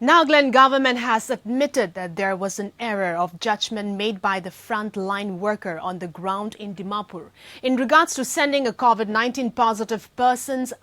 Nagaland government has admitted that there was an error of judgment made by the frontline worker on the ground in Dimapur in regards to sending a COVID-19 positive persons,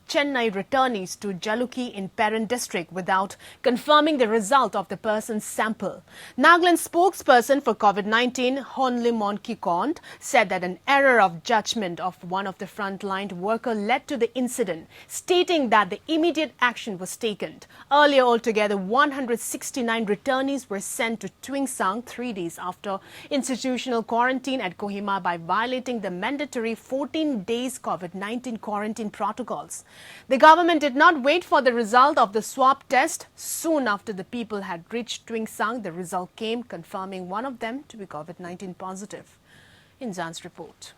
Chennai returnees to Jalukhi in Peran district without confirming the result of the person's sample. Nagaland spokesperson for COVID-19, Honlimon Kikond, said that an error of judgment of one of the frontline worker led to the incident, stating that the immediate action was taken. Earlier, altogether 169 returnees were sent to Twingsang 3 days after institutional quarantine at Kohima by violating the mandatory 14 days COVID-19 quarantine protocols. The government did not wait for the result of the swab test. Soon after the people had reached Twingsang, the result came, confirming one of them to be COVID-19 positive. In Zan's report.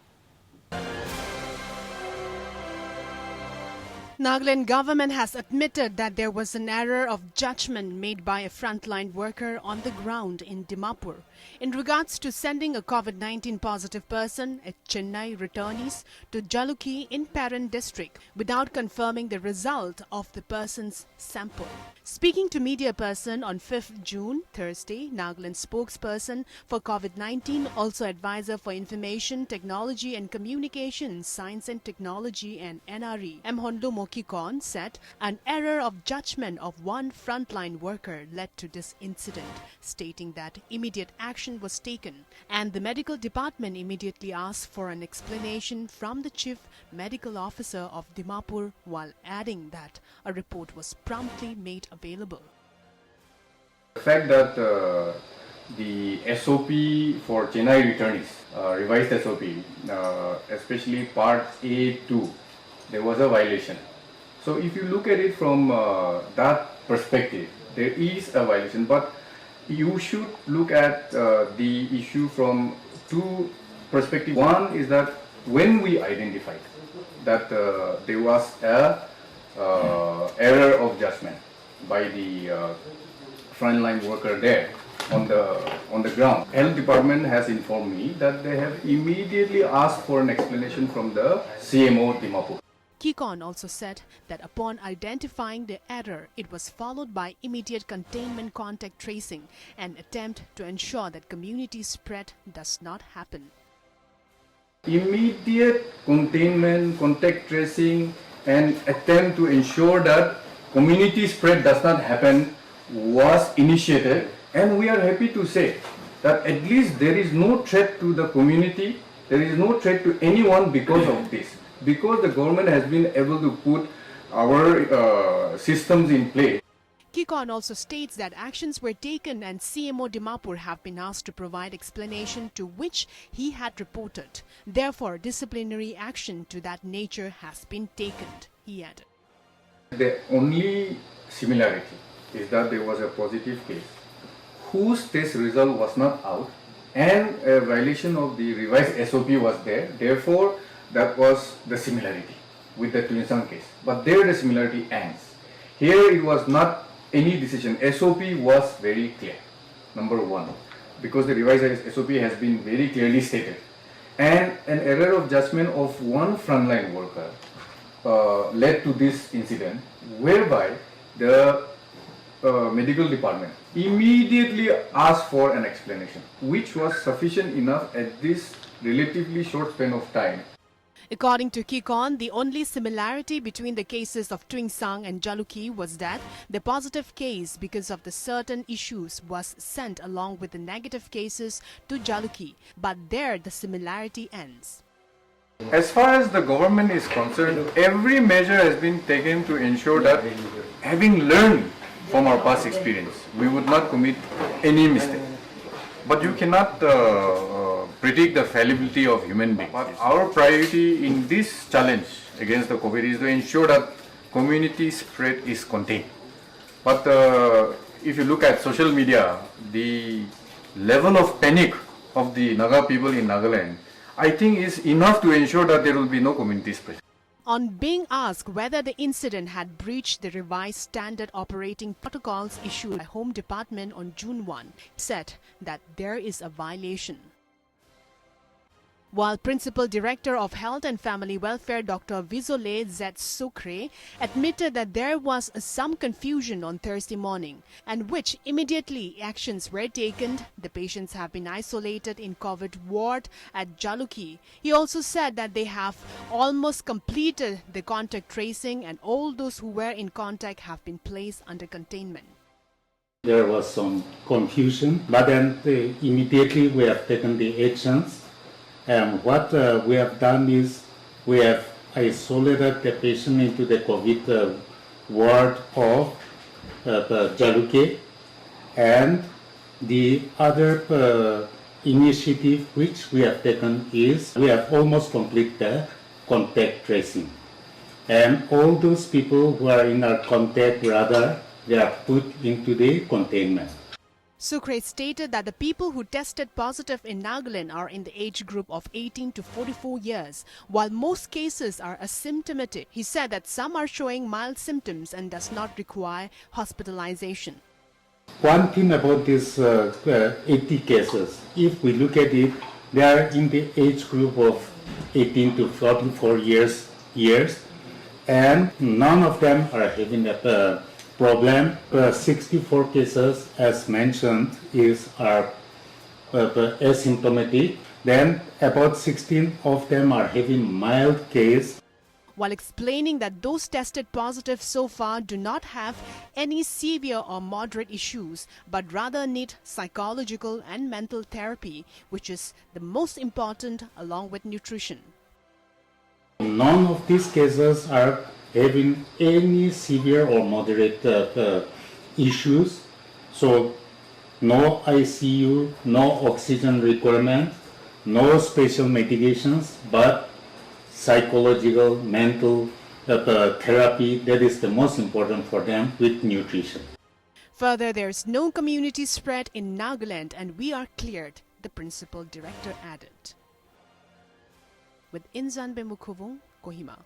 Nagaland government has admitted that there was an error of judgment made by a frontline worker on the ground in Dimapur in regards to sending a COVID-19 positive person, a Chennai returnees, to Jalukhi in Peran district without confirming the result of the person's sample. Speaking to media person on 5th June, Thursday, Nagaland spokesperson for COVID-19, also advisor for Information, Technology and Communication, Science and Technology and NRE, M. Honlimon Kikond, said an error of judgment of one frontline worker led to this incident, stating that immediate action was taken and the medical department immediately asked for an explanation from the chief medical officer of Dimapur, while adding that a report was promptly made available. The fact that the SOP for Chennai returnees, revised SOP, especially part A2, there was a violation. So if you look at it from that perspective, there is a violation, but you should look at the issue from two perspectives. One is that when we identified that there was a error of judgment by the frontline worker there on the ground, Health Department has informed me that they have immediately asked for an explanation from the CMO Dimapur. Kikond also said that upon identifying the error, it was followed by immediate containment contact tracing, an attempt to ensure that community spread does not happen. Immediate containment, contact tracing and attempt to ensure that community spread does not happen was initiated, and we are happy to say that at least there is no threat to the community, there is no threat to anyone because of this. Because the government has been able to put our systems in place. Kikond also states that actions were taken and CMO Dimapur have been asked to provide explanation to which he had reported. Therefore, disciplinary action to that nature has been taken, he added. The only similarity is that there was a positive case whose test result was not out and a violation of the revised SOP was there. Therefore, that was the similarity with the Twingsang case. But there the similarity ends. Here it was not any decision. SOP was very clear, number one, because the revised SOP has been very clearly stated. And an error of judgment of one frontline worker led to this incident, whereby the medical department immediately asked for an explanation, which was sufficient enough at this relatively short span of time. According to Kikond, the only similarity between the cases of Twingsang and Jalukhi was that the positive case, because of the certain issues, was sent along with the negative cases to Jalukhi, but there the similarity ends. As far as the government is concerned, every measure has been taken to ensure that, having learned from our past experience, we would not commit any mistake. But you cannot predict the fallibility of human beings. But our priority in this challenge against the COVID is to ensure that community spread is contained. But if you look at social media, the level of panic of the Naga people in Nagaland, I think is enough to ensure that there will be no community spread. On being asked whether the incident had breached the revised standard operating protocols issued by Home Department on June 1, said that there is a violation. While Principal Director of Health and Family Welfare Dr. Vizole Z. Sukre admitted that there was some confusion on Thursday morning, and which immediately actions were taken. The patients have been isolated in COVID ward at Jaluki. He also said that they have almost completed the contact tracing and all those who were in contact have been placed under containment. There was some confusion, but then immediately we have taken the actions. And what we have done is we have isolated the patient into the COVID ward of Jaluke, and the other initiative which we have taken is we have almost completed the contact tracing. And all those people who are in our contact, they are put into the containment. Sukre stated that the people who tested positive in Nagaland are in the age group of 18 to 44 years, while most cases are asymptomatic. He said that some are showing mild symptoms and does not require hospitalization. One thing about these 80 cases, if we look at it, they are in the age group of 18 to 44 years, and none of them are having a problem. 64 cases, as mentioned, are asymptomatic. Then about 16 of them are having mild case. While explaining that those tested positive so far do not have any severe or moderate issues, but rather need psychological and mental therapy, which is the most important along with nutrition. None of these cases are having any severe or moderate issues. So no ICU, no oxygen requirement, no special medications, but psychological, mental therapy, that is the most important for them, with nutrition. Further, there is no community spread in Nagaland and we are cleared, the Principal Director added. With Inzan Bemukhovong, Kohima.